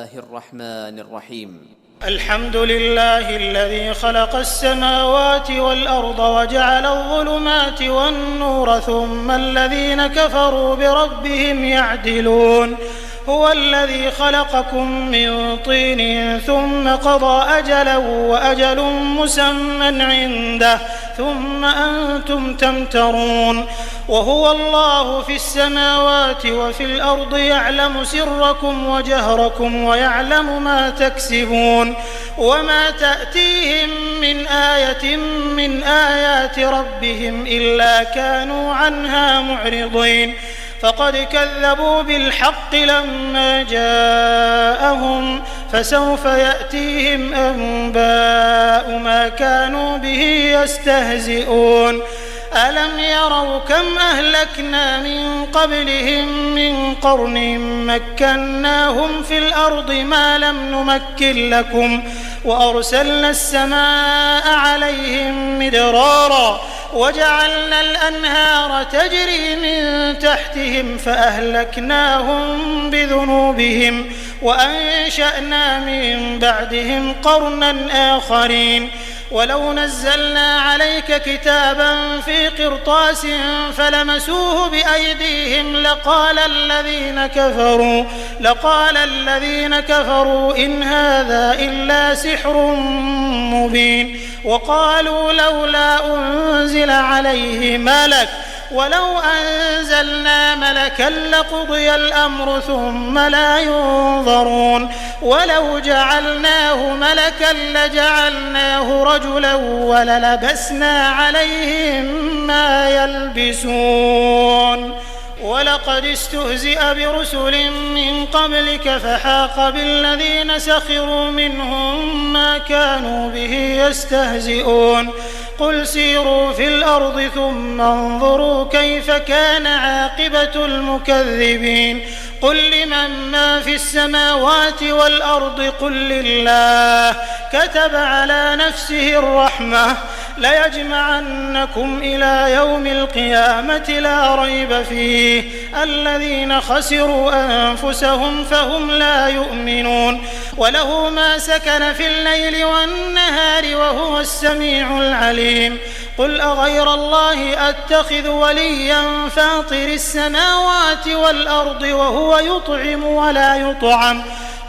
الله الرحمن الرحيم. الحمد لله الذي خلق السماوات والأرض وجعل الظلمات والنور ثم الذين كفروا بربهم يعدلون. هو الذي خلقكم من طين ثم قضى أجلا وأجل مسمى عنده ثم أنتم تمترون. وهو الله في السماوات وفي الأرض يعلم سركم وجهركم ويعلم ما تكسبون. وما تأتيهم من آية من آيات ربهم إلا كانوا عنها معرضين. فقد كذبوا بالحق لما جاءهم فسوف يأتيهم أنباء ما كانوا به يستهزئون. ألم يروا كم أهلكنا من قبلهم من قرن مكناهم في الأرض ما لم نمكن لكم وأرسلنا السماء عليهم مدرارا وجعلنا الأنهار تجري من تحتهم فأهلكناهم بذنوبهم وأنشأنا من بعدهم قرنا آخرين. ولو نزلنا عليك كتابا في قرطاس فلمسوه بأيديهم لقال الذين كفروا إن هذا إلا سحر مبين. وقالوا لولا أنزل عليه ملك ولو أنزلنا ملكا لقضي الأمر ثم لا ينظرون. ولو جعلناه ملكا لجعلناه رجلا وللبسنا عليهم ما يلبسون. ولقد استهزئ برسل من قبلك فحاق بالذين سخروا منهم ما كانوا به يستهزئون. قل سيروا في الأرض ثم انظروا كيف كان عاقبة المكذبين. قل لمن ما في السماوات والأرض قل لله كتب على نفسه الرحمة ليجمعنكم إلى يوم القيامة لا ريب فيه الذين خسروا أنفسهم فهم لا يؤمنون. وله ما سكن في الليل والنهار وهو السميع العليم. قل أغير الله أتخذ وليا فاطر السماوات والأرض وهو يطعم ولا يطعم.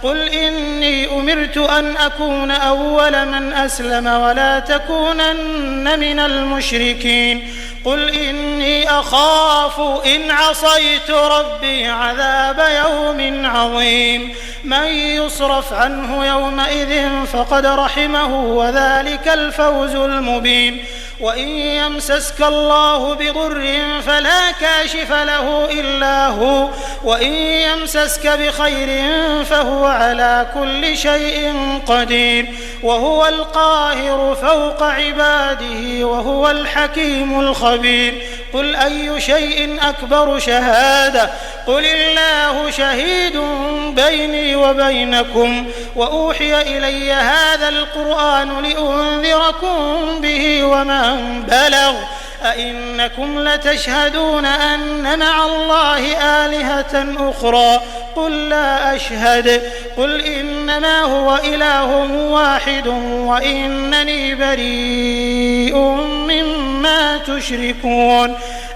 قل إني أمرت أن أكون أول من أسلم ولا تكونن من المشركين. قل إني أخاف إن عصيت ربي عذاب يوم عظيم. من يصرف عنه يومئذ فقد رحمه وذلك الفوز المبين. وإن يمسسك الله بضر فلا كاشف له إلا هو وإن يمسسك بخير فهو على كل شيء قدير وهو القاهر فوق عباده وهو الحكيم الخبير. قل أي شيء أكبر شهادة قل الله شهيد بيني وبينكم وأوحي إلي هذا القرآن لأنذركم به ومن بلغ. أئنكم لتشهدون أن مع الله آلهة أخرى قل لا أشهد. قل إنما هو إله واحد وإنني بريء مما تشركون.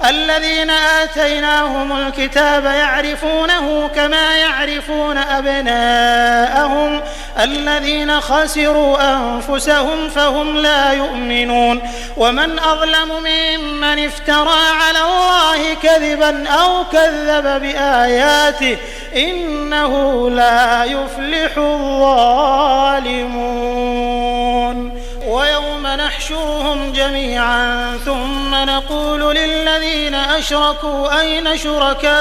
الذين آتيناهم الكتاب يعرفونه كما يعرفون أبناءهم الذين خسروا أنفسهم فهم لا يؤمنون. ومن أظلم ممن افترى على الله كذبا أو كذب بآياته إنه لا يفلح الظالمون. ويوم نحشرهم جميعا ثم نقول للذين أشركوا أين شركاؤكم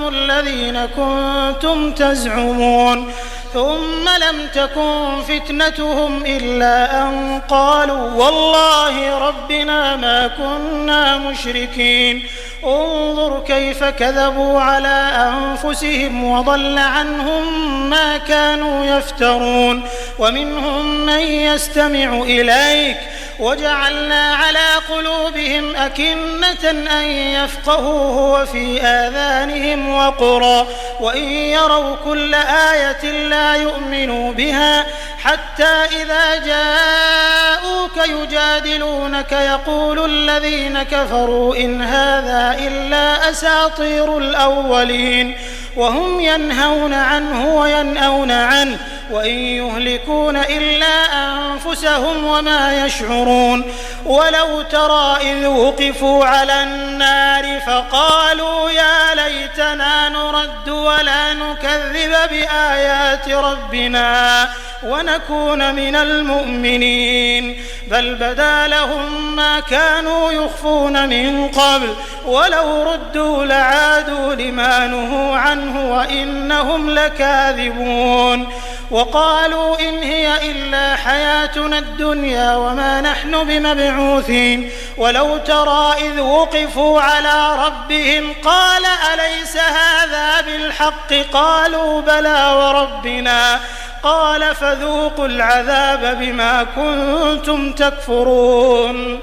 الذين كنتم تزعمون ثم لم تكن فتنتهم إلا أن قالوا والله ربنا ما كنا مشركين. انظر كيف كذبوا على أنفسهم وضل عنهم ما كانوا يفترون. ومنهم من يستمع إليك وجعلنا على قلوبهم أكنة أن يفقهوه وفي آذانهم وقرا وإن يروا كل آية لا يؤمنوا بها حتى إذا جاءوك يجادلونك يقول الذين كفروا إن هذا إلا أساطير الأولين وهم ينهون عنه وينأون عنه وإن يهلكون إلا أنفسهم وما يشعرون ولو ترى إذ وقفوا على النار فقالوا يا ليتنا نرد ولا نكذب بآيات ربنا ونكون من المؤمنين بل بدا لهم ما كانوا يخفون من قبل ولو ردوا لعادوا لما نهوا عنه وإنهم لكاذبون وقالوا إن هي إلا حياتنا الدنيا وما نحن بمبعوثين ولو ترى إذ وقفوا على ربهم قال أليس هذا بالحق قالوا بلى وربنا قال فذوقوا العذاب بما كنتم تكفرون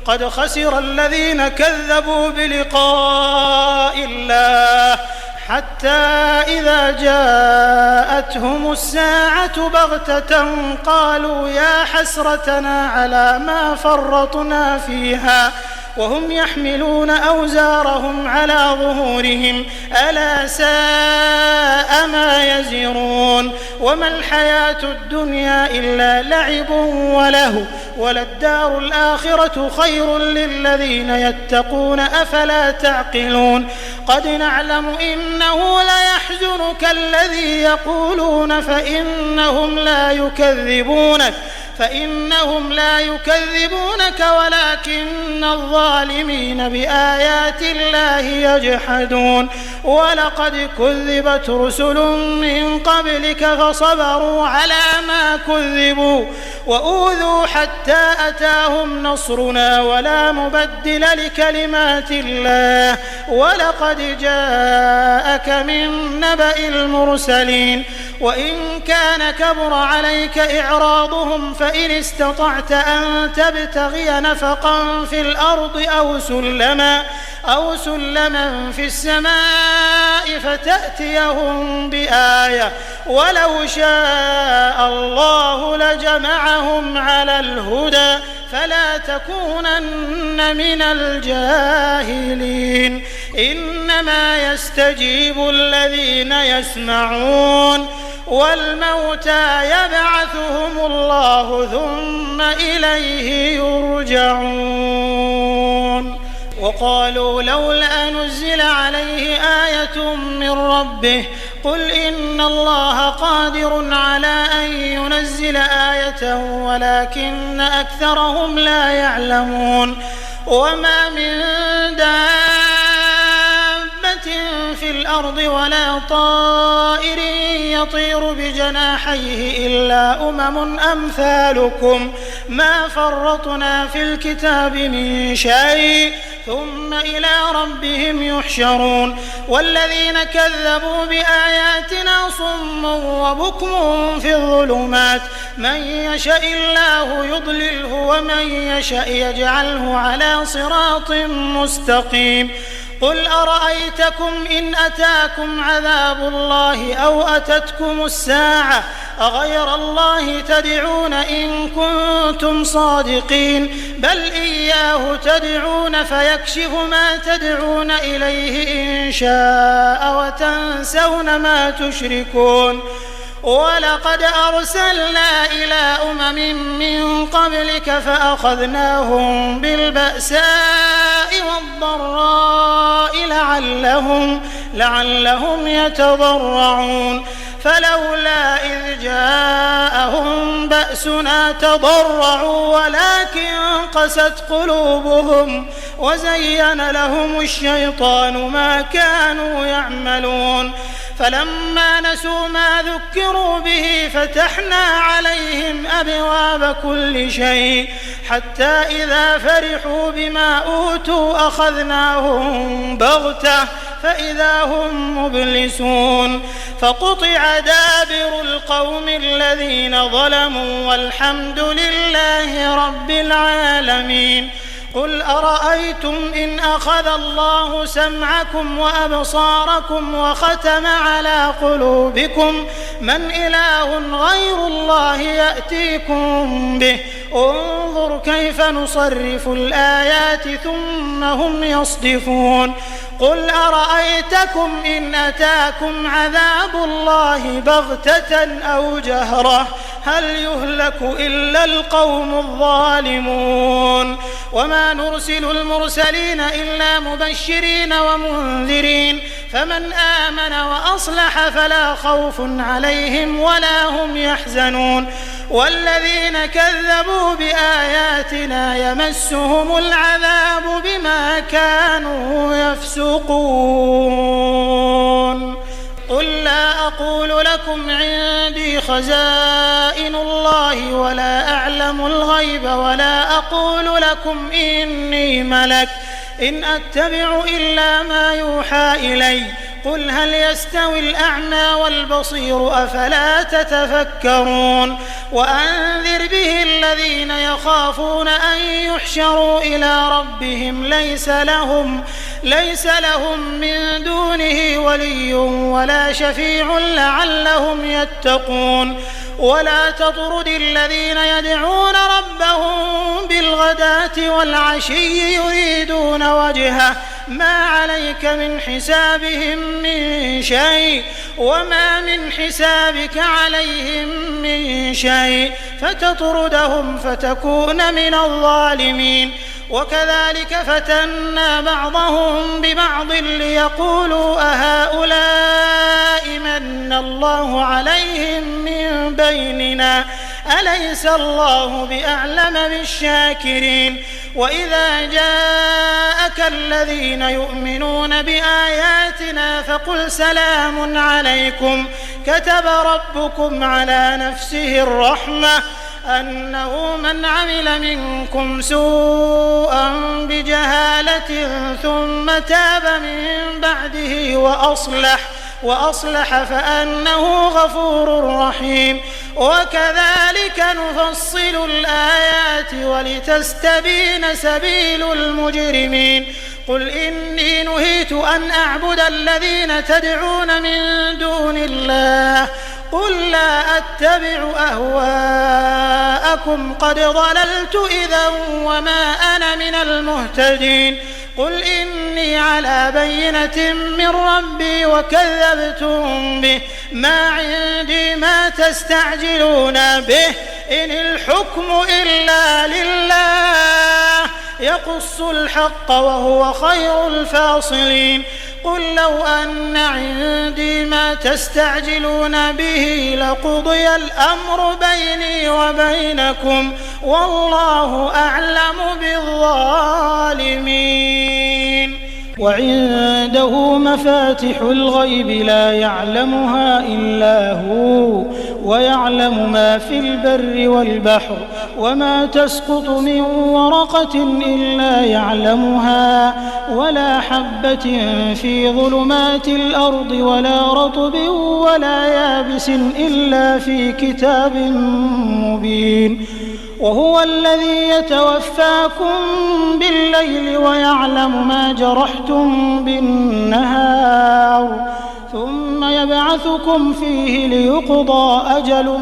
قد خسر الذين كذبوا بلقاء الله حتى إذا جاءتهم الساعة بغتة قالوا يا حسرتنا على ما فرطنا فيها وهم يحملون أوزارهم على ظهورهم ألا ساء ما يزرون وما الحياة الدنيا إلا لعب وله وللدار الآخرة خير للذين يتقون أفلا تعقلون قد نعلم إنه ليحزنك الذي يقولون فإنهم لا يكذبونك ولكن الظالمين بآيات الله يجحدون ولقد كذبت رسل من قبلك فصبروا على ما كذبوا وأوذوا حتى أتاهم نصرنا ولا مبدل لكلمات الله ولقد جاءك من نبأ المرسلين وإن كان كبر عليك إعراضهم فإن استطعت أن تبتغي نفقا في الأرض أو سلما في السماء فتأتيهم بآية ولو شاء الله لجمعهم على الهدى فلا تكونن من الجاهلين إنما يستجيب الذين يسمعون والموتى يبعثهم الله ثم إليه يرجعون وقالوا لولا نزل عليه آية من ربه قل إن الله قادر على أن ينزل آية ولكن أكثرهم لا يعلمون وما من دابة في الأرض ولا طائر يطير بجناحيه إلا أمثالكم ما فرطنا في الكتاب من شيء ثم إلى ربهم يحشرون والذين كذبوا بآياتنا صم وبكم في الظلمات من يشاء الله يضلله ومن يشاء يجعله على صراط مستقيم قل أرأيتكم إن أتاكم عذاب الله أو أتتكم الساعة أغير الله تدعون إن كنتم صادقين بل إياه تدعون فيكشف ما تدعون إليه إن شاء وتنسون ما تشركون ولقد أرسلنا إلى من قبلك فأخذناهم بالبأساء والضراء لعلهم يتضرعون فلولا إذ جاءهم بأسنا تضرعوا ولكن قست قلوبهم وزين لهم الشيطان ما كانوا يعملون فلما نسوا ما ذكروا به فتحنا عليهم أبواب كل شيء حتى إذا فرحوا بما أوتوا أخذناهم بغتة فإذا هم مبلسون فقطع دابر القوم الذين ظلموا والحمد لله رب العالمين. قل أرأيتم إن أخذ الله سمعكم وأبصاركم وختم على قلوبكم من إله غير الله يأتيكم به انظر كيف نصرف الآيات ثم هم يصدفون. قل أرأيتكم إن أتاكم عذاب الله بغتة أو جهرة هل يهلك إلا القوم الظالمون. وما نرسل المرسلين إلا مبشرين ومنذرين فمن آمن وأصلح فلا خوف عليهم ولا هم يحزنون. والذين كذبوا بآياتنا يمسهم العذاب بما كانوا يفسقون. قل لا أقول لكم عندي خزائن الله ولا أعلم الغيب ولا أقول لكم إني ملك إن أتبع إلا ما يوحى إلي. قل هل يستوي الأعمى والبصير أفلا تتفكرون. وأنذر به الذين يخافون أن يحشروا إلى ربهم ليس لهم من دونه ولي ولا شفيع لعلهم يتقون. ولا تطرد الذين يدعون ربهم بالغداة والعشي يريدون وجهه ما عليك من حسابهم من شيء وما من حسابك عليهم من شيء فتطردهم فتكون من الظالمين. وكذلك فتنا بعضهم ببعض ليقولوا أهؤلاء من الله عليهم من بيننا أليس الله بأعلم بالشاكرين. وإذا جاءك الذين يؤمنون بآياتنا فقل سلام عليكم كتب ربكم على نفسه الرحمة أنه من عمل منكم سوءا بجهالة ثم تاب من بعده وأصلح فأنه غفور رحيم. وكذلك نفصل الآيات ولتستبين سبيل المجرمين. قل إني نهيت أن أعبد الذين تدعون من دون الله قل لا أتبع أهواءكم قد ضللت إذا وما أنا من المهتدين. قل إني على بينة من ربي وكذبتم به ما عندي ما تستعجلون به إن الحكم إلا لله يقص الحق وهو خير الفاصلين. قل لو أن عندي ما تستعجلون به لقضي الأمر بيني وبينكم والله أعلم بالظالمين. وعنده مفاتح الغيب لا يعلمها إلا هو ويعلم ما في البر والبحر وما تسقط من ورقة إلا يعلمها ولا حبة في ظلمات الأرض ولا رطب ولا يابس إلا في كتاب مبين. وهو الذي يتوفاكم بالليل ويعلم ما جرحتم بالنهار ثم يبعثكم فيه ليقضى أجل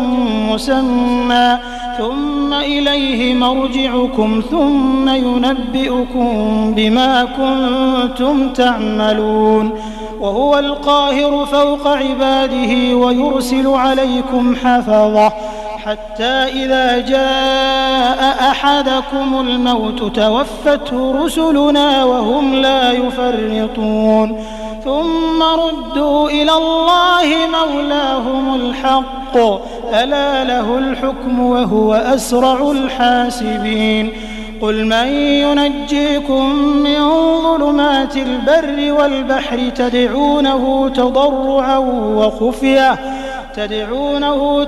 مسمى ثم إليه مرجعكم ثم ينبئكم بما كنتم تعملون. وهو القاهر فوق عباده ويرسل عليكم حفظة حتى إذا جاء أحدكم الموت توفته رسلنا وهم لا يفرطون ثم ردوا إلى الله مولاهم الحق ألا له الحكم وهو أسرع الحاسبين. قل من ينجيكم من ظلمات البر والبحر تدعونه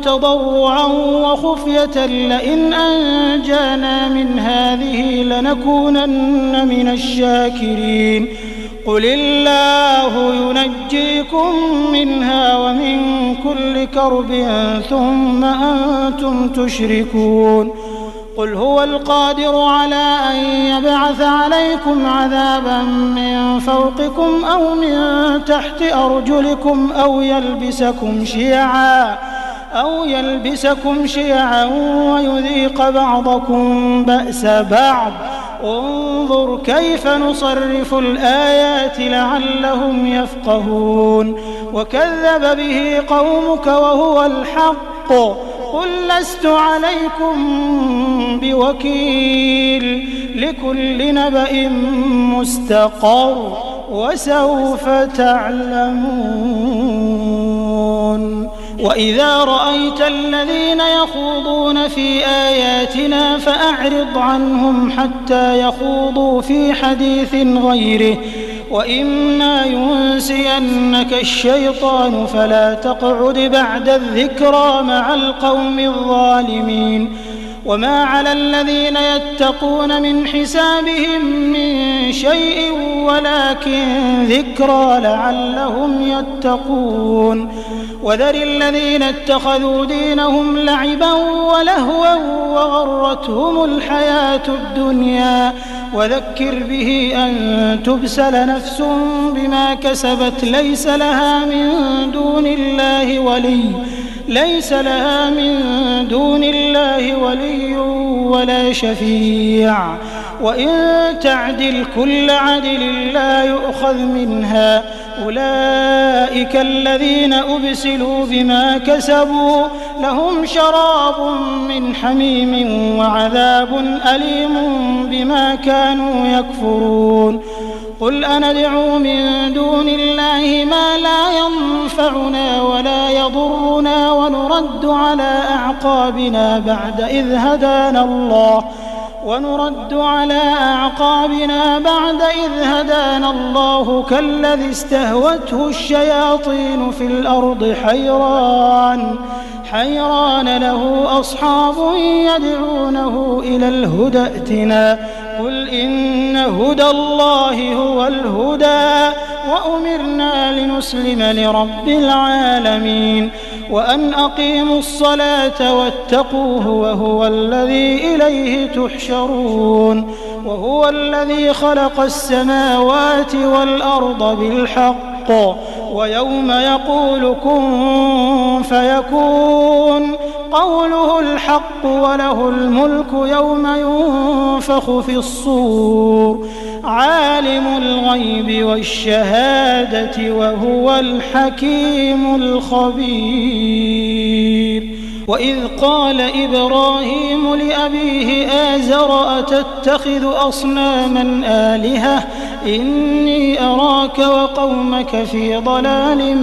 تضرعا وخفية لئن أنجانا من هذه لنكونن من الشاكرين. قل الله ينجيكم منها ومن كل كرب ثم أنتم تشركون قل هو القادر على أن يبعث عليكم عذابا من فوقكم أو من تحت أرجلكم أو يلبسكم شيعا ويذيق بعضكم بأس بعض انظر كيف نصرف الآيات لعلهم يفقهون وكذب به قومك وهو الحق قل لست عليكم بوكيل لكل نبأ مستقر وسوف تعلمون وإذا رأيت الذين يخوضون في آياتنا فأعرض عنهم حتى يخوضوا في حديث غيره وإما ينسينك الشيطان فلا تقعد بعد الذكرى مع القوم الظالمين وما على الذين يتقون من حسابهم من شيء ولكن ذكرى لعلهم يتقون وذر الذين اتخذوا دينهم لعبا ولهوا وغرتهم الحياة الدنيا وذكر به أن تبسل نفس بما كسبت ليس لها من دون الله ولي ولا شفيع وإن تعدل كل عدل لا يؤخذ منها أولئك الذين أبسلوا بما كسبوا لهم شراب من حميم وعذاب أليم بما كانوا يكفرون قل أندعو من دون الله ما لا ينفعنا ولا يضرنا ونرد على أعقابنا بعد إذ هدانا الله كالذي استهوته الشياطين في الأرض حيران له أصحاب يدعونه إلى الهدى ائتنا قل إن هدى الله هو الهدى وأمرنا لنسلم لرب العالمين وأن أقيموا الصلاة واتقوه وهو الذي إليه تحشرون وهو الذي خلق السماوات والأرض بالحق ويوم يقول كن فيكون قوله الحق وله الملك يوم ينفخ في الصور عالم الغيب والشهادة وهو الحكيم الخبير وإذ قال إبراهيم لأبيه آزر أتتخذ أصناما آلهة إني أراك وقومك في ضلال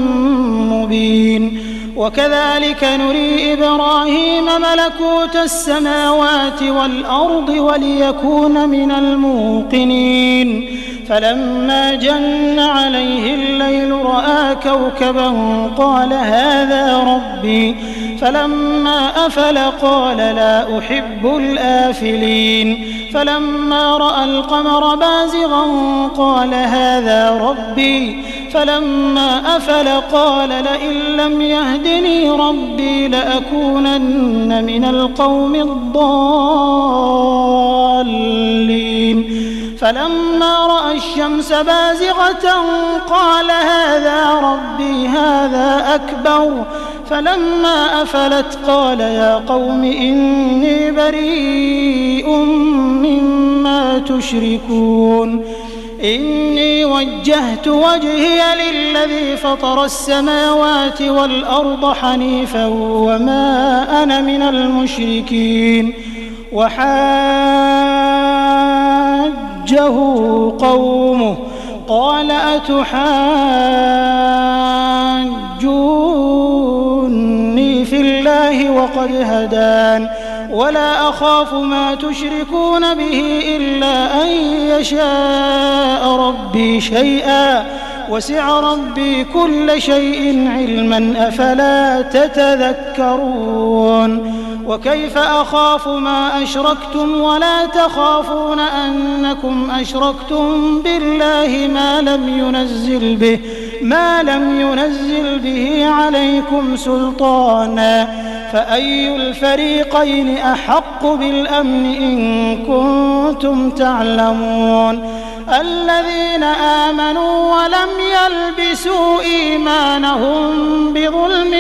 مبين وكذلك نري إبراهيم ملكوت السماوات والأرض وليكون من الموقنين فلما جن عليه الليل رأى كوكبا قال هذا ربي فلما أفل قال لا أحب الآفلين فلما رأى القمر بازغا قال هذا ربي فلما أفل قال لئن لم يهدني ربي لأكونن من القوم الضالين فلما رأى الشمس بازغة قال هذا ربي هذا أكبر فلما أفلت قال يا قوم إني بريء مما تشركون إني وجهت وجهي للذي فطر السماوات والأرض حنيفا وما أنا من المشركين وحاجه قومه قال أتحاجوني في الله وقد هدان ولا أخاف ما تشركون به إلا أن يشاء ربي شيئا وسع ربي كل شيء علما أفلا تتذكرون وكيف أخاف ما أشركتم ولا تخافون أنكم أشركتم بالله ما لم ينزل به عليكم سلطانا فأي الفريقين أحق بالأمن إن كنتم تعلمون الذين آمنوا ولم يلبسوا إيمانهم بظلم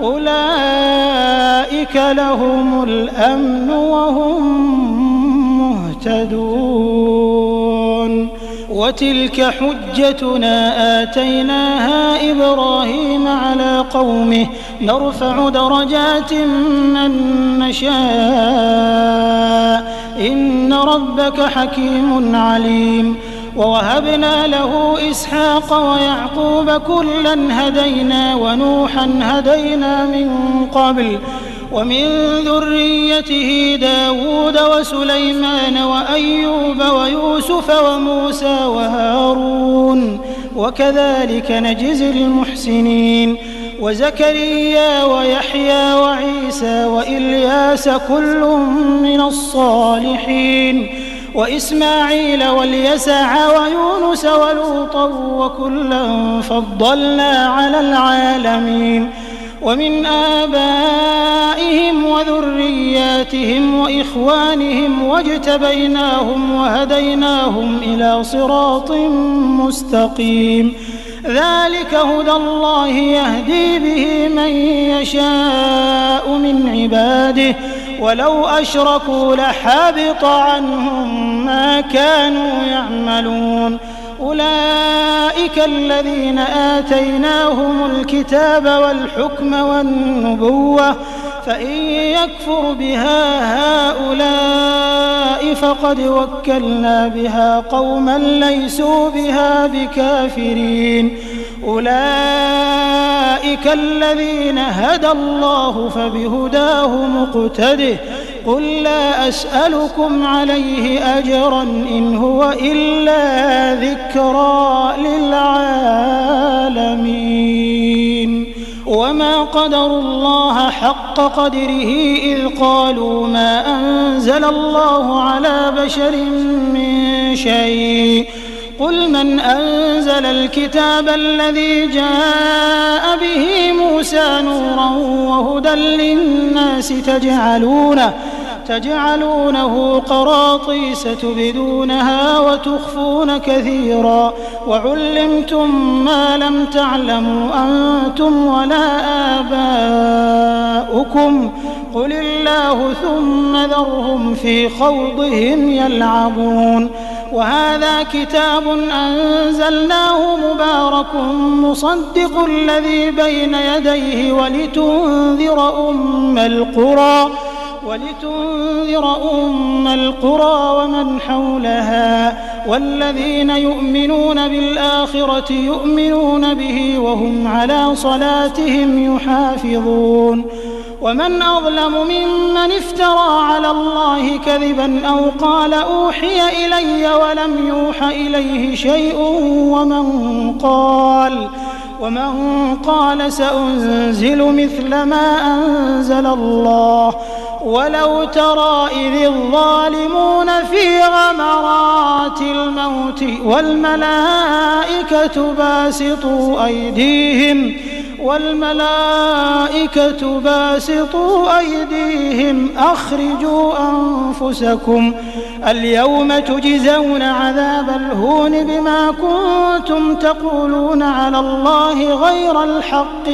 أولئك لهم الأمن وهم مهتدون وتلك حجتنا آتيناها إبراهيم على قومه نرفع درجات من نشاء إن ربك حكيم عليم ووهبنا له إسحاق ويعقوب كلا هدينا ونوحا هدينا من قبل ومن ذريته داود وسليمان وأيوب ويوسف وموسى وهارون وكذلك نجزي المحسنين وزكريا ويحيى وعيسى وإلياس كل من الصالحين وإسماعيل واليسع ويونس ولوطا وكلا فضلنا على العالمين ومن آبائهم وذرياتهم وإخوانهم واجتبيناهم وهديناهم إلى صراط مستقيم ذلك هدى الله يهدي به من يشاء من عباده ولو أشركوا لحبط عنهم ما كانوا يعملون أولئك الذين آتيناهم الكتاب والحكم والنبوة فإن يكفر بها هؤلاء فقد وكلنا بها قوما ليسوا بها بكافرين أولئك الذين هدى الله فبهداه مقتده قل لا أسألكم عليه أجرا إن هو إلا ذكرى للعالمين وما قدروا الله حق قدره إذ قالوا ما أنزل الله على بشر من شيء قل من أنزل الكتاب الذي جاء به موسى نورا وهدى للناس تجعلونه قراطيس تبدونها وتخفون كثيرا وعلمتم ما لم تعلموا أنتم ولا آباؤكم قل الله ثم ذرهم في خوضهم يلعبون وهذا كتاب أنزلناه مبارك مصدق الذي بين يديه ولتنذر أم القرى ومن حولها والذين يؤمنون بالآخرة يؤمنون به وهم على صلاتهم يحافظون ومن أظلم ممن افترى على الله كذبا أو قال أوحي إلي ولم يوح إليه شيء ومن قال سأنزل مثل ما أنزل الله ولو ترى إذ الظالمون في غمرات الموت والملائكة باسطوا أيديهم أخرجوا أنفسكم اليوم تجزون عذاب الهون بما كنتم تقولون على الله غير الحق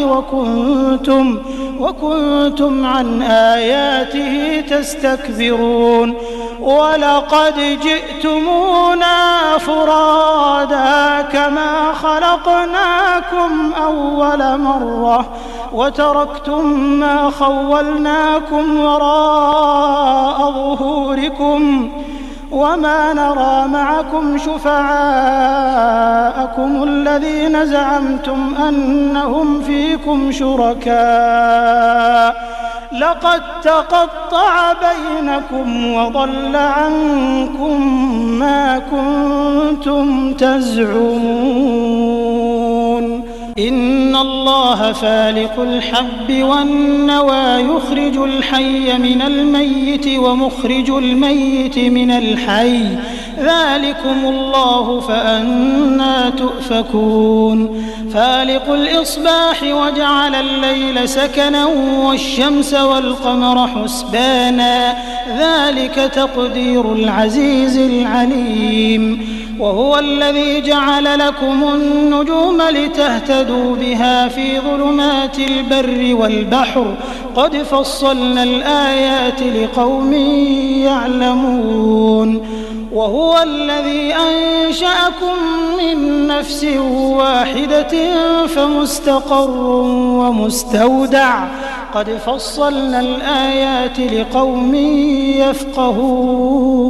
وكنتم عن آياته تستكبرون ولقد جئتمونا فرادا كما خلقناكم أول مرة وتركتم ما خولناكم وراء ظهوركم وما نرى معكم شفعاءكم الذين زعمتم أنهم فيكم شركاء لقد تقطع بينكم وضل عنكم ما كنتم تزعمون إن الله فالق الحب والنوى يخرج الحي من الميت ومخرج الميت من الحي ذلكم الله فأنى تؤفكون فالق الإصباح وجعل الليل سكنا والشمس والقمر حسبانا ذلك تقدير العزيز العليم وهو الذي جعل لكم النجوم لتهتدوا بها في ظلمات البر والبحر قد فصلنا الآيات لقوم يعلمون وهو الذي أنشأكم من نفس واحدة فمستقر ومستودع قد فصلنا الآيات لقوم يفقهون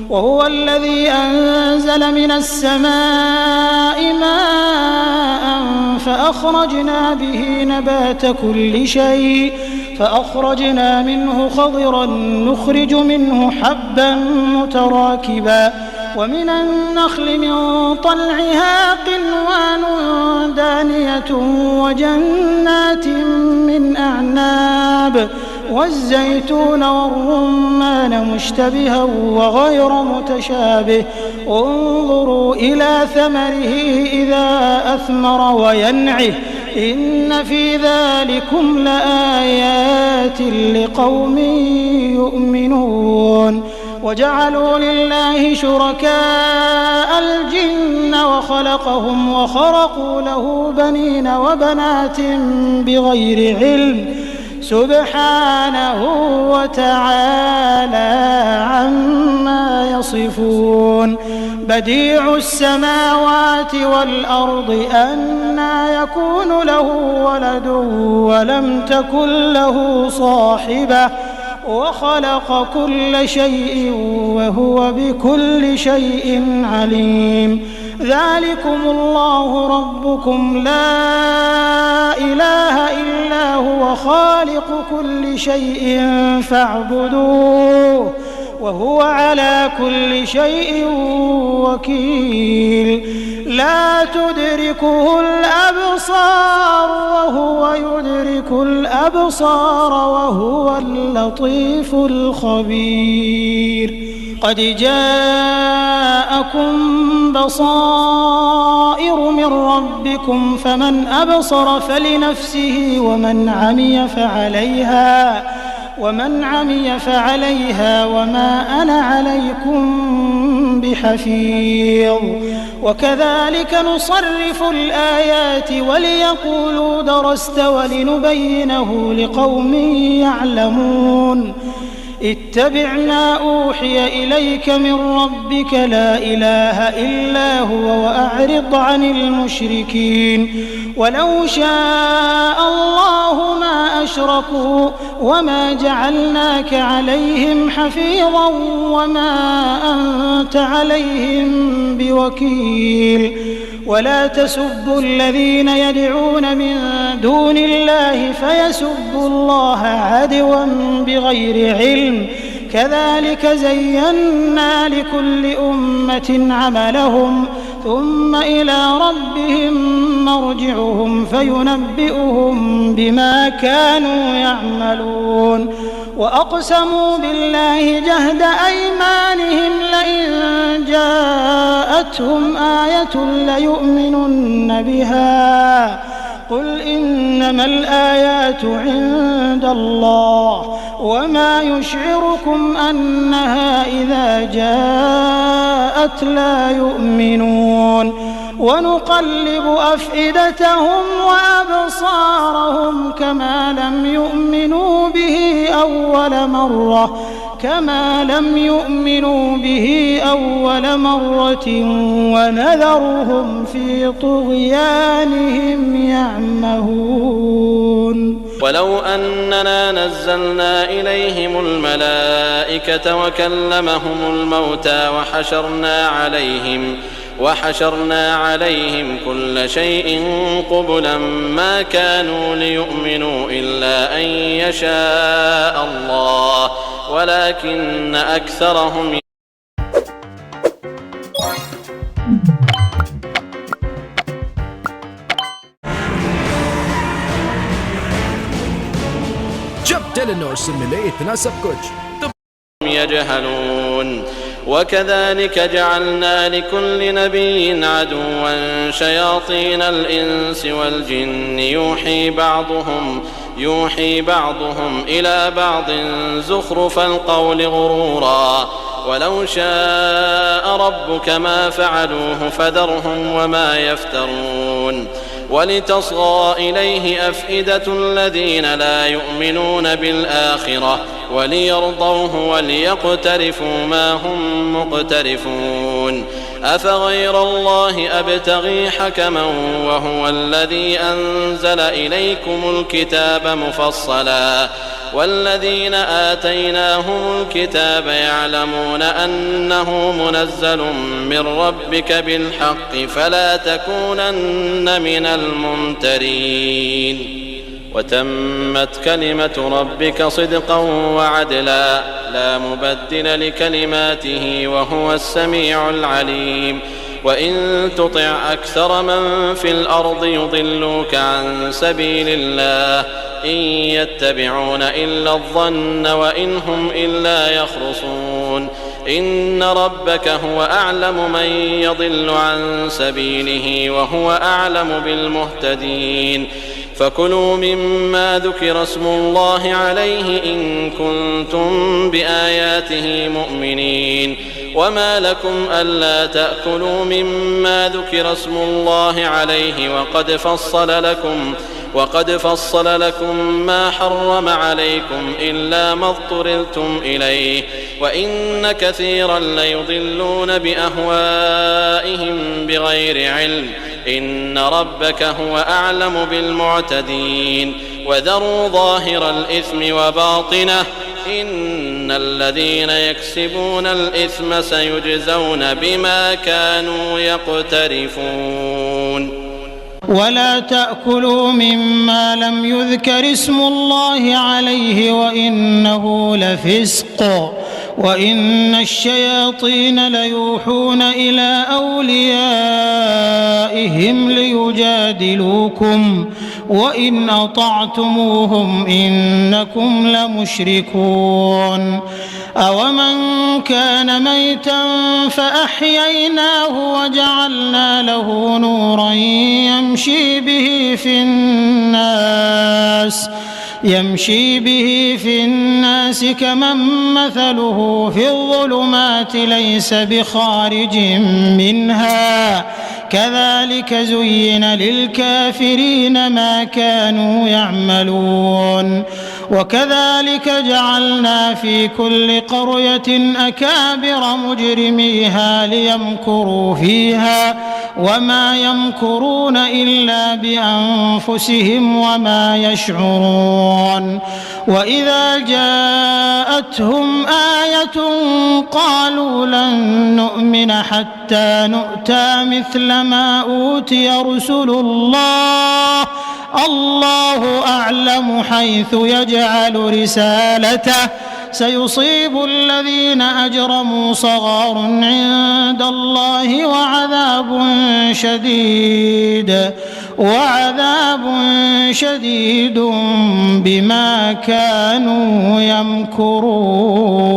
وهو الذي أنزل من السماء ماء فأخرجنا به نبات كل شيء فأخرجنا منه خضرا نخرج منه حبا متراكبا ومن النخل من طلعها قنوان دانية وجنات من أعناب والزيتون والرمان مشتبها وغير متشابه انظروا إلى ثمره إذا أثمر وينعه إن في ذلكم لآيات لقوم يؤمنون وجعلوا لله شركاء الجن وخلقهم وخرقوا له بنين وبنات بغير علم سبحانه وتعالى عما يصفون بديع السماوات والأرض أنى يكون له ولد ولم تكن له صاحبة وخلق كل شيء وهو بكل شيء عليم ذلكم الله ربكم لا إله إلا هو خالق كل شيء فاعبدوه وهو على كل شيء وكيل لا تدركه الأبصار وهو يدرك الأبصار وهو اللطيف الخبير قد جاءكم بصائر من ربكم فمن أبصر فلنفسه ومن عمي فعليها وما أنا عليكم بحفيظ وكذلك نصرف الآيات وليقولوا درست ولنبينه لقوم يعلمون اتبع ما أوحي إليك من ربك لا إله إلا هو وأعرض عن المشركين ولو شاء الله ما أشركوا وما جعلناك عليهم حفيظا وما أنت عليهم بوكيل ولا تسبوا الذين يدعون من دون الله فيسبوا الله عدوا بغير علم كذلك زينا لكل أمة عملهم ثم إلى ربهم مرجعهم فينبئهم بما كانوا يعملون وأقسموا بالله جهد أيمانهم لئن جاءتهم آية ليؤمنن بها قل إنما الآيات عند الله وما يشعركم أنها إذا جاءت لا يؤمنون ونقلب أفئدتهم وأبصارهم كما لم يؤمنوا به أول مرة ونذرهم في طغيانهم يعمهون ولو أننا نزلنا إليهم الملائكة وكلمهم الموتى وحشرنا عليهم كل شيء قبلا ما كانوا ليؤمنوا إلا أن يشاء الله ولكن أكثرهم जब टेलीनॉर से मिले इतना सब कुछ तो يجهلون وكذلك جعلنا لكل نبي عدوا شياطين الإنس والجن يوحي بعضهم إلى بعض زخرف القول غرورا ولو شاء ربك ما فعلوه فذرهم وما يفترون ولتصغى إليه أفئدة الذين لا يؤمنون بالآخرة وليرضوه وليقترفوا ما هم مقترفون أفغير الله أبتغي حكما وهو الذي أنزل إليكم الكتاب مفصلا والذين آتيناهم الكتاب يعلمون أنه منزل من ربك بالحق فلا تكونن من الممترين وتمت كلمة ربك صدقا وعدلا لا مبدل لكلماته وهو السميع العليم وإن تطع أكثر من في الأرض يضلوك عن سبيل الله إن يتبعون إلا الظن وإن هم إلا يخرصون إن ربك هو أعلم من يضل عن سبيله وهو أعلم بالمهتدين فكلوا مما ذكر اسم الله عليه إن كنتم بآياته مؤمنين وما لكم ألا تأكلوا مما ذكر اسم الله عليه وقد فصل لكم ما حرم عليكم إلا ما اضطررتم إليه وإن كثيرا ليضلون بأهوائهم بغير علم إن ربك هو أعلم بالمعتدين وذروا ظاهر الإثم وباطنه إن الذين يكسبون الإثم سيجزون بما كانوا يقترفون ولا تأكلوا مما لم يذكر اسم الله عليه وإنه لفسق وإن الشياطين ليوحون إلى أوليائهم ليجادلوكم وإن أطعتموهم إنكم لمشركون أومن كان ميتا فأحييناه وجعلنا له نورا يمشي به في الناس كمن مثله في الظلمات ليس بخارج منها كذلك زين للكافرين ما كانوا يعملون وكذلك جعلنا في كل قرية أكابر مجرميها ليمكروا فيها وما يمكرون إلا بأنفسهم وما يشعرون وإذا جاءتهم آية قالوا لن نؤمن حتى نؤتى مثل ما أوتي رسل الله أعلم حيث يجعل رسالته سيصيب الذين أجرموا صغار عند الله وعذاب شديد بما كانوا يمكرون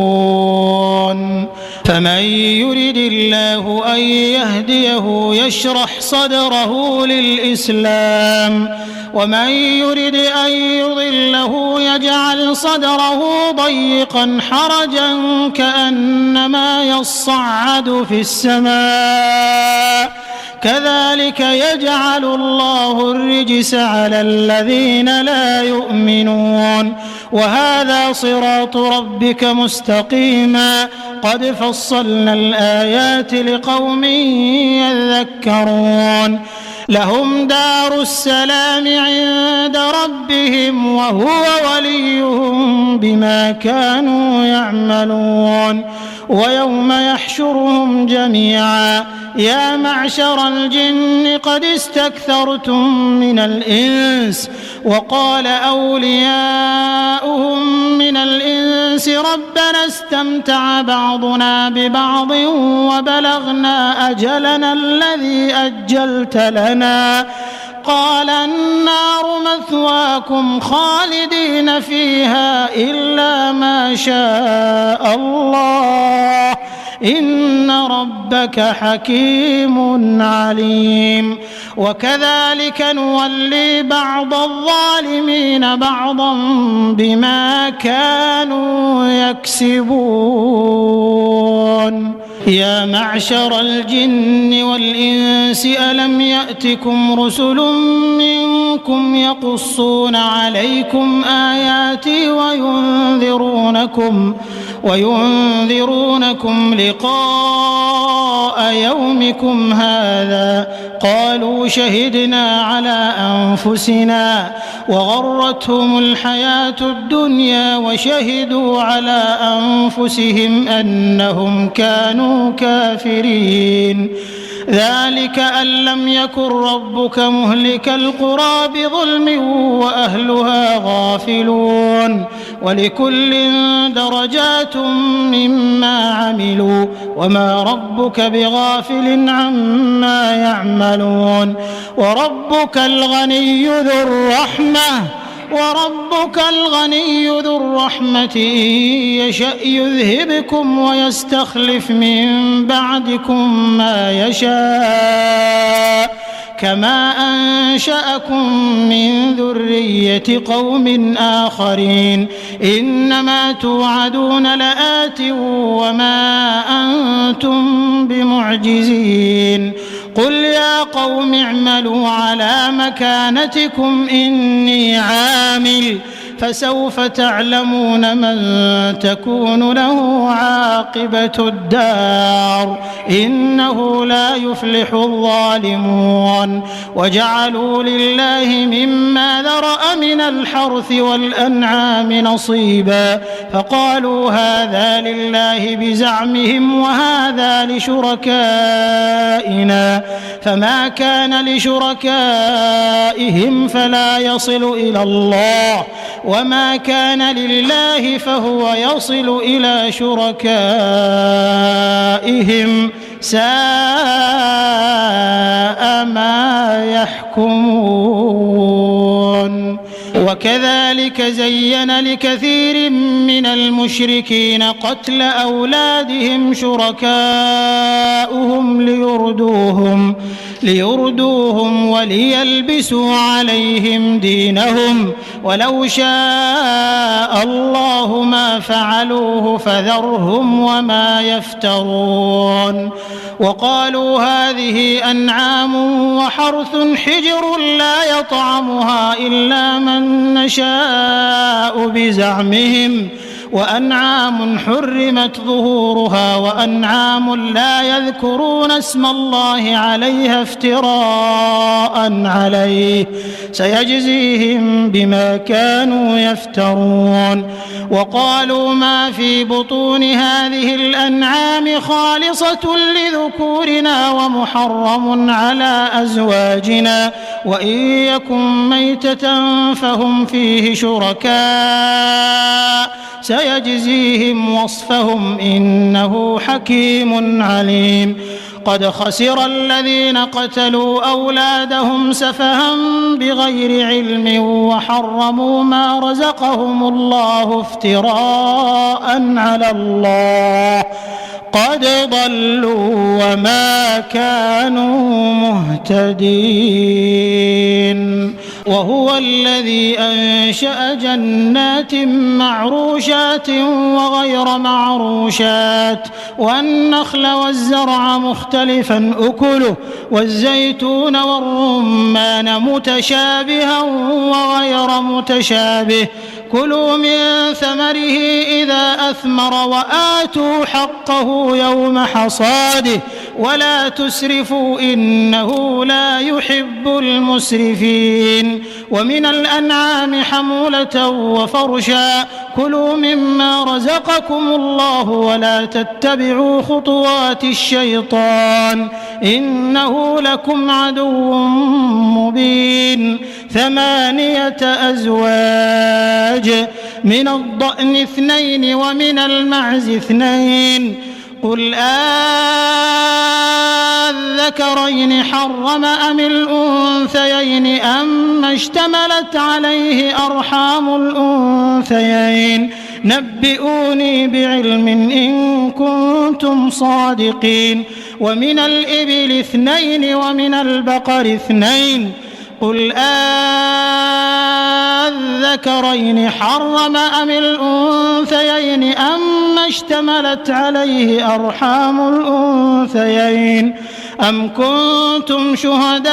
فمن يرد الله أن يهديه يشرح صدره للإسلام ومن يرد أن يضله يجعل صدره ضيقا حرجا كأنما يصعد في السماء كذلك يجعل الله الرجس على الذين لا يؤمنون وهذا صراط ربك مستقيما قد فصلنا الآيات لقوم يذكرون لهم دار السلام عند ربهم وهو وليهم بما كانوا يعملون ويوم يحشرهم جميعا يا معشر الجن قد استكثرتم من الإنس وقال أولياؤهم من الإنس ربنا استمتع بعضنا ببعض وبلغنا أجلنا الذي أجلت لنا قال النار مثواكم خالدين فيها إلا ما شاء الله إن ربك حكيم عليم وكذلك نولي بعض الظالمين بعضا بما كانوا يكسبون يا معشر الجن والإنس ألم يأتكم رسل منكم يقصون عليكم آياتي وينذرونكم لقاء يومكم هذا قالوا شهدنا على أنفسنا وغرتهم الحياة الدنيا وشهدوا على أنفسهم أنهم كانوا كافرين ذلك أن لم يكن ربك مهلك القرى بظلم وأهلها غافلون ولكل درجات مما عملوا وما ربك بغافل عما يعملون وربك الغني ذو الرحمة إن يشأ يذهبكم ويستخلف من بعدكم ما يشاء كما أنشأكم من ذرية قوم آخرين إنما توعدون لآت وما أنتم بمعجزين قل يا قوم اعملوا على مكانتكم إني عامل فسوف تعلمون من تكون له عاقبة الدار إنه لا يفلح الظالمون وجعلوا لله مما ذرأ من الحرث والأنعام نصيبا فقالوا هذا لله بزعمهم وهذا لشركائنا فما كان لشركائهم فلا يصل إلى الله وما كان لله فهو يصل إلى شركائهم ساء ما يحكمون وكذلك زين لكثير من المشركين قتل أولادهم شركاؤهم ليردوهم وليلبسوا عليهم دينهم ولو شاء الله ما فعلوه فذرهم وما يفترون وقالوا هذه أنعام وحرث حجر لا يطعمها إلا من نشاء بزعمهم وأنعام حرمت ظهورها وأنعام لا يذكرون اسم الله عليها افتراء عليه سيجزيهم بما كانوا يفترون وقالوا ما في بطون هذه الأنعام خالصة لذكورنا ومحرم على أزواجنا وإن يكن ميتة فهم فيه شركاء سيجزيهم وصفهم إنه حكيم عليم قد خسر الذين قتلوا أولادهم سفها بغير علم وحرموا ما رزقهم الله افتراء على الله قد ضلوا وما كانوا مهتدين وهو الذي أنشأ جنات معروشات وغير معروشات والنخل والزرع مختلفا أكله والزيتون والرمان متشابها وغير متشابه كلوا من ثمره إذا أثمر وآتوا حقه يوم حصاده ولا تسرفوا إنه لا يحب المسرفين. ومن الأنعام حمولة وفرشا كلوا مما رزقكم الله ولا تتبعوا خطوات الشيطان إنه لكم عدو مبين. 8 أزواج من الضأن 2 ومن المعز 2 قل الذكرين حرم أم الأنثيين أما اشتملت عليه أرحام الأنثيين نبئوني بعلم إن كنتم صادقين. ومن الإبل 2 ومن البقر 2 قل الذكرين حرم أم الأنثيين أما اشتملت عليه أرحام الأنثيين أم كنتم شهداء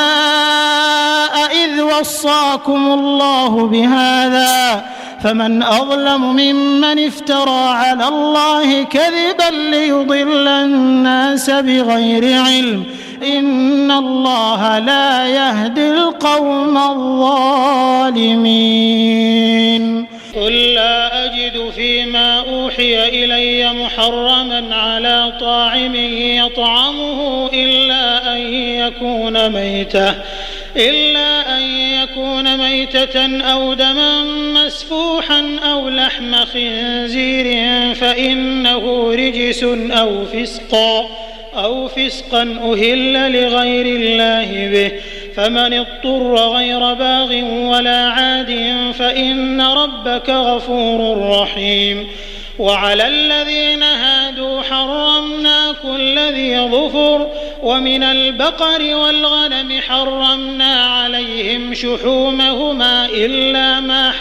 إذ وصاكم الله بهذا فمن أظلم ممن افترى على الله كذبا ليضل الناس بغير علم إن الله لا يهدي القوم الظالمين. قل لا أجد فيما أوحي إلي محرما على طاعم يطعمه إلا أن يكون ميتة أو دما مسفوحا أو لحم خنزير فإنه رجس أو فسقا أهل لغير الله به فمن اضطر غير باغ ولا عاد فإن ربك غفور رحيم. وعلى الذين هادوا حرمنا كل ذي ظفر ومن البقر والغنم حرمنا عليهم شحومهما إلا ما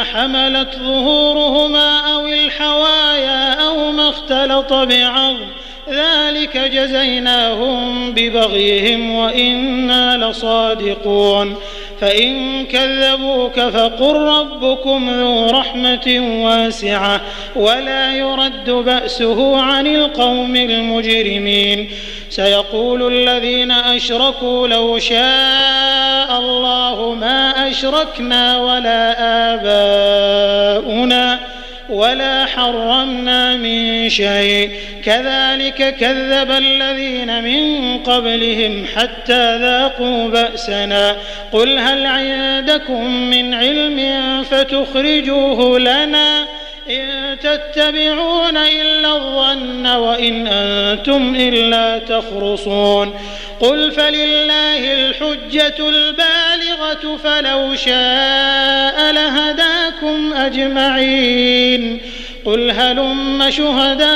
حملت ظهورهما أو الحوايا أو ما اختلط بعظم ذلك جزيناهم ببغيهم وإنا لصادقون. فإن كذبوك فقل ربكم ذو رحمة واسعة ولا يرد بأسه عن القوم المجرمين. سيقول الذين أشركوا لو شاء الله ما أشركنا ولا آباؤنا ولا حرمنا من شيء كذلك كذب الذين من قبلهم حتى ذاقوا بأسنا قل هل عندكم من علم فتخرجوه لنا إن تتبعون إلا الظن وإن أنتم إلا تخرصون. قل فلله الحجة البالغة فلو شاء لهداكم أجمعين. قل هلم شهداءكم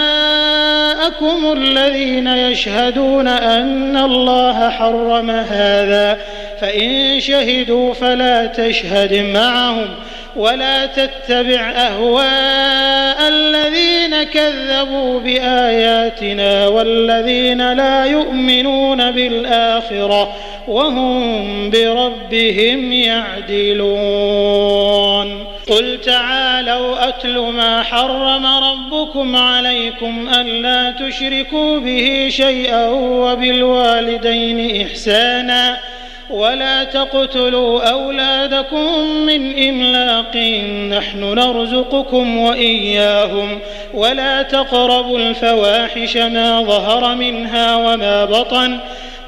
الذين يشهدون أن الله حرم هذا فإن شهدوا فلا تشهد معهم ولا تتبع أهواء الذين كذبوا بآياتنا والذين لا يؤمنون بالآخرة وهم بربهم يعدلون. قل تعالوا أتل ما حرم ربكم عليكم ألا تشركوا به شيئا وبالوالدين إحسانا ولا تقتلوا أولادكم من إملاق نحن نرزقكم وإياهم ولا تقربوا الفواحش ما ظهر منها وما بطن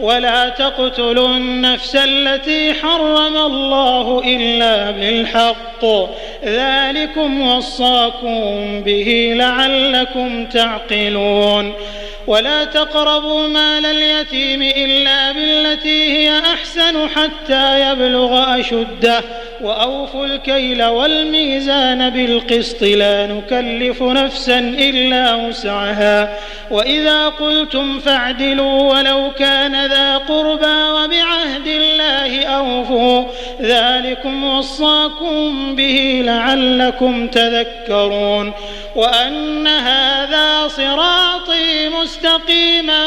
ولا تقتلوا النفس التي حرم الله إلا بالحق ذلكم وصاكم به لعلكم تعقلون. ولا تقربوا مال اليتيم إلا بالتي هي أحسن حتى يبلغ أشده وأوفوا الكيل والميزان بالقسط لا نكلف نفسا إلا وسعها وإذا قلتم فاعدلوا ولو كان ذا قربى وبعهد الله أوفوا ذلكم وصاكم به لعلكم تذكرون. وأن هذا صراطي مستقيما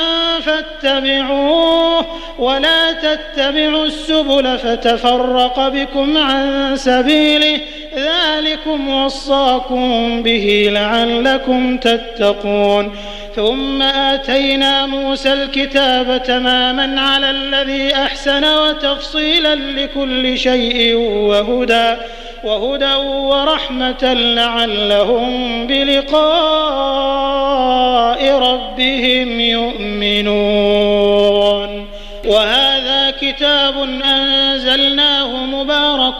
فاتبعوه ولا تتبعوا السبل فتفرق بكم عن سبيله ذلكم وصاكم به لعلكم تتقون ثم آتينا موسى الكتاب تماما على الذي أحسن وتفصيلا لكل شيء وهدى ورحمة لعلهم بلقاء ربهم يؤمنون وهذا كتاب أنزلناه مبارك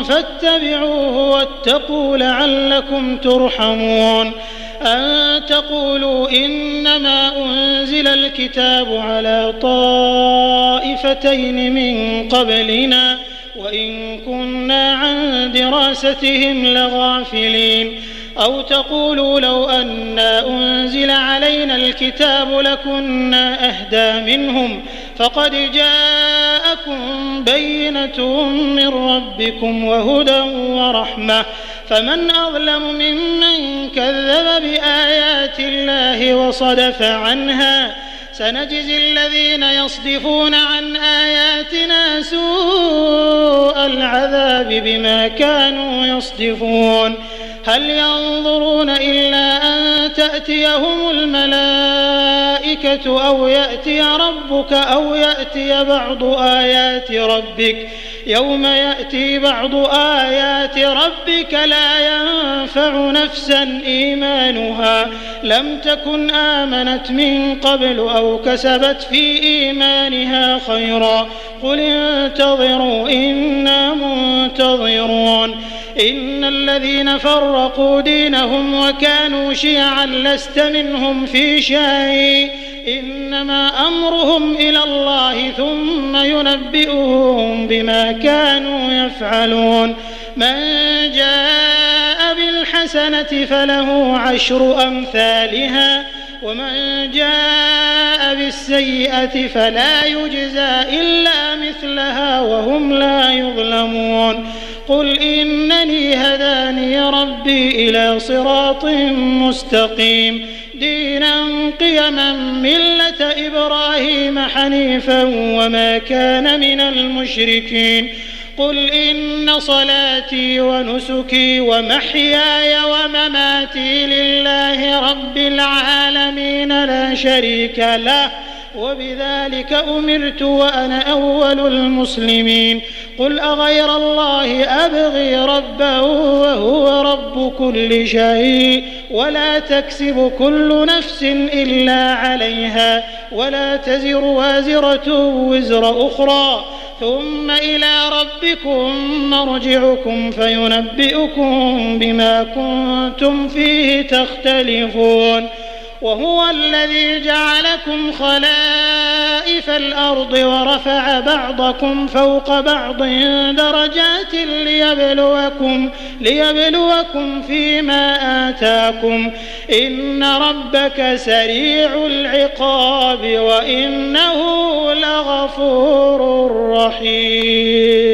فاتبعوه واتقوا لعلكم ترحمون أن تقولوا إنما أنزل الكتاب على طائفتين من قبلنا وإن كنا عن دراستهم لغافلين أو تقولوا لو أنا أنزل علينا الكتاب لكنا أهدى منهم فقد جاءكم بينة من ربكم وهدى ورحمة فمن أظلم ممن كذب بآيات الله وصدف عنها سنجزي الذين يصدفون عن آياتنا سوء العذاب بما كانوا يصدفون هل ينظرون إلا أن تأتيهم الملائكة أو يأتي ربك أو يأتي بعض آيات ربك يوم يأتي بعض آيات ربك لا ينفع نفسا إيمانها لم تكن آمنت من قبل أو كسبت في إيمانها خيرا قل انتظروا إنا منتظرون إن الذين فرقوا دينهم وكانوا شيعا لست منهم في شيء إنما أمرهم إلى الله ثم ينبئهم بما كانوا يفعلون من جاء بالحسنة فله 10 أمثالها ومن جاء بالسيئة فلا يجزى إلا مثلها وهم لا يظلمون قل إنني هداني ربي إلى صراط مستقيم دينا قيما ملة إبراهيم حنيفا وما كان من المشركين قل إن صلاتي ونسكي ومحياي ومماتي لله رب العالمين لا شريك له وبذلك أمرت وأنا أول المسلمين قل أغير الله أبغي ربا وهو رب كل شيء ولا تكسب كل نفس إلا عليها ولا تزر وازرة وزر أخرى ثم إلى ربكم مرجعكم فينبئكم بما كنتم فيه تختلفون وهو الذي جعلكم خلائف الأرض ورفع بعضكم فوق بعض درجات ليبلوكم فيما آتاكم إن ربك سريع العقاب وإنه لغفور رحيم